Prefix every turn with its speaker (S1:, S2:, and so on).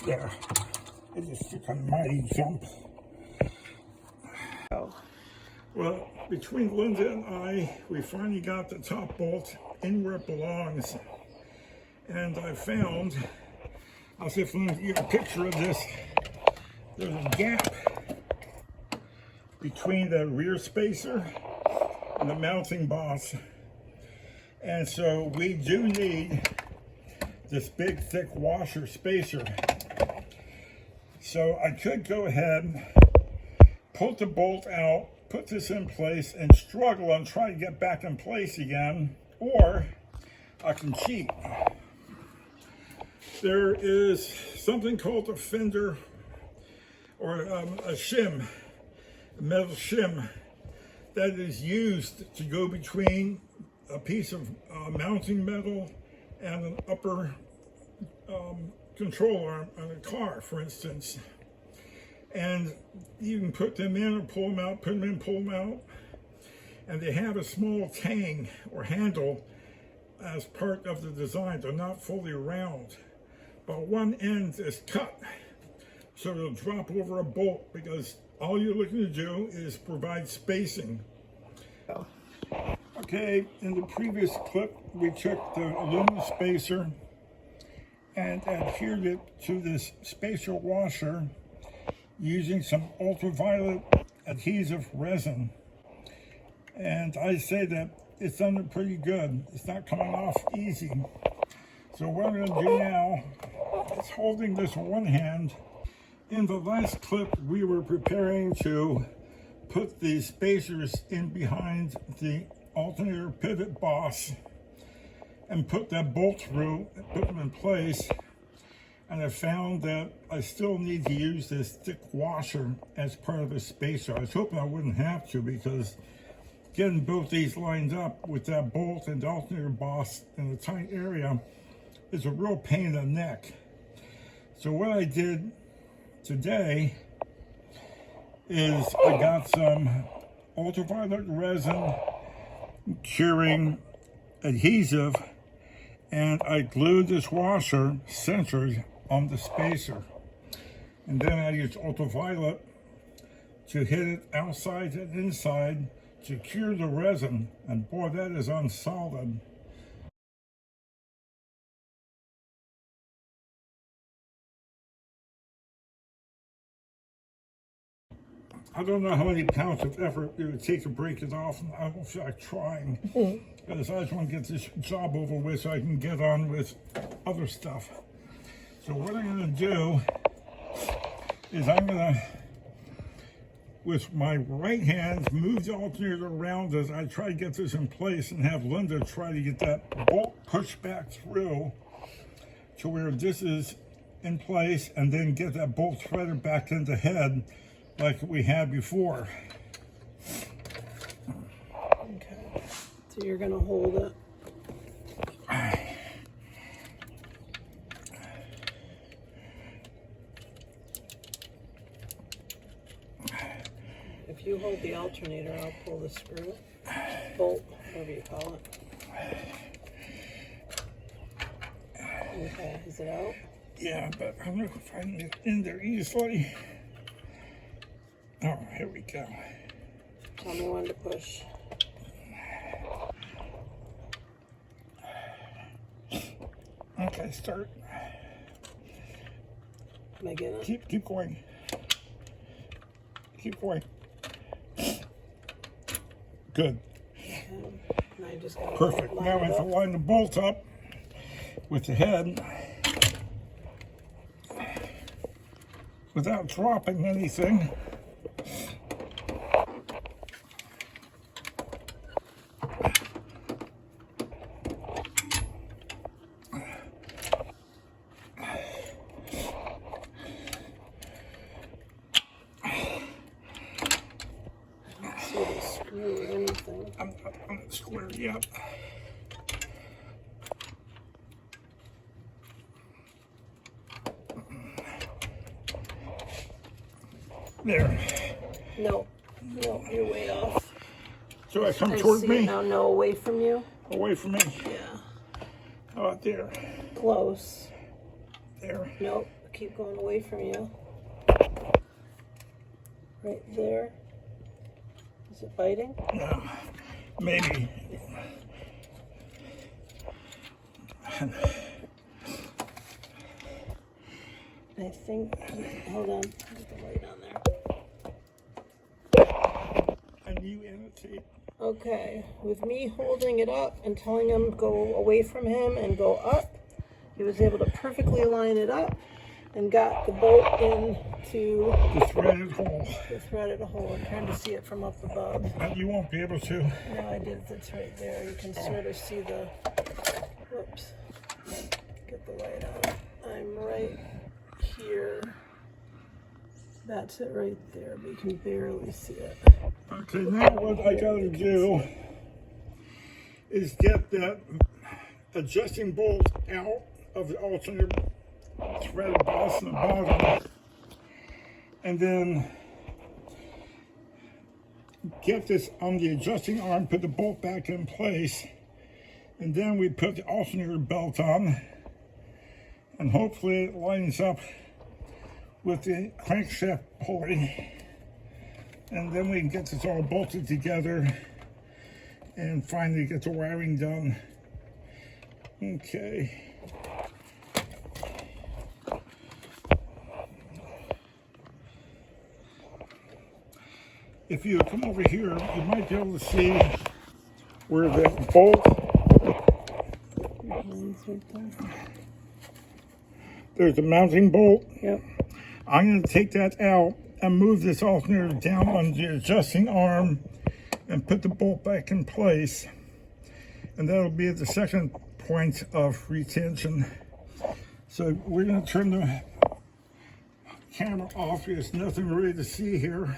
S1: There. It just took a mighty jump.
S2: Oh.
S1: Well, between Linda and I, we finally got the top bolt in where it belongs. And I found, I'll see if I can get a picture of this. There's a gap between the rear spacer and the mounting boss. And so we do need this big thick washer spacer. So I could go ahead, pull the bolt out, put this in place and struggle and try to get back in place again, or I can cheat. There is something called a fender or a shim, a metal shim that is used to go between a piece of mounting metal and an upper control arm on a car, for instance. And you can put them in or pull them out, put them in, pull them out. And they have a small tang or handle as part of the design. They're not fully round, but one end is cut. So it'll drop over a bolt because all you're looking to do is provide spacing. Okay, in the previous clip, we took the aluminum spacer and adhered it to this spacer washer using some ultraviolet adhesive resin. And I say that it's done pretty good. It's not coming off easy. So what I'm gonna do now is holding this in one hand. In the last clip, we were preparing to put the spacers in behind the alternator pivot boss and put that bolt through and put them in place. And I found that I still need to use this thick washer as part of the spacer. I was hoping I wouldn't have to, because getting both these lined up with that bolt and the alternator boss in a tight area is a real pain in the neck. So what I did today is I got some ultraviolet resin curing adhesive, and I glued this washer centered on the spacer. And then I used ultraviolet to hit it outside and inside to cure the resin. And boy, that is unsolid. I don't know how many pounds of effort it would take to break it off, and I don't feel like trying. Because I just want to get this job over with so I can get on with other stuff. So what I'm going to do is I'm going to, with my right hand, move the alternator around as I try to get this in place, and have Linda try to get that bolt pushed back through to where this is in place, and then get that bolt threaded back into head like we had before.
S2: Okay, so you're going to hold it. If you hold the alternator, I'll pull the screw, bolt, whatever you call it. Okay, is it out?
S1: Yeah, but I'm not going to find it in there easily. Oh, here we go.
S2: Tell me when to push.
S1: Okay, start.
S2: Can I get it?
S1: Keep going. Keep going. Good.
S2: Okay. And I just gotta
S1: Perfect. Now I have to line the bolt up with the head without dropping anything. I'm not squared yet. There.
S2: No, you're way off.
S1: So I come toward me?
S2: Now, no, away from you.
S1: Away from me?
S2: Yeah.
S1: How about there?
S2: Close.
S1: There.
S2: Nope, keep going away from you. Right there. Is it biting?
S1: Yeah, maybe.
S2: I think, hold on, get the light on there.
S1: And you annotate.
S2: Okay, with me holding it up and telling him go away from him and go up, he was able to perfectly line it up and got the bolt into
S1: The threaded hole.
S2: the threaded hole. I'm trying to see it from up above.
S1: But you won't be able to.
S2: No, I did. It's right there. You can sort of see the, whoops, get the light on. I'm right here. That's it right there, but you can barely see it.
S1: Okay, now what I gotta do is get that adjusting bolt out of the alternator threaded boss in the bottom, and then get this on the adjusting arm, put the bolt back in place, and then we put the alternator belt on, and hopefully it lines up with the crankshaft pulley, and then we can get this all bolted together and finally get the wiring done. Okay. If you come over here, you might be able to see where the bolt, there's a mounting bolt.
S2: Yep.
S1: I'm going to take that out and move this alternator down on the adjusting arm and put the bolt back in place. And that'll be at the second point of retention. So we're going to turn the camera off. There's nothing really to see here.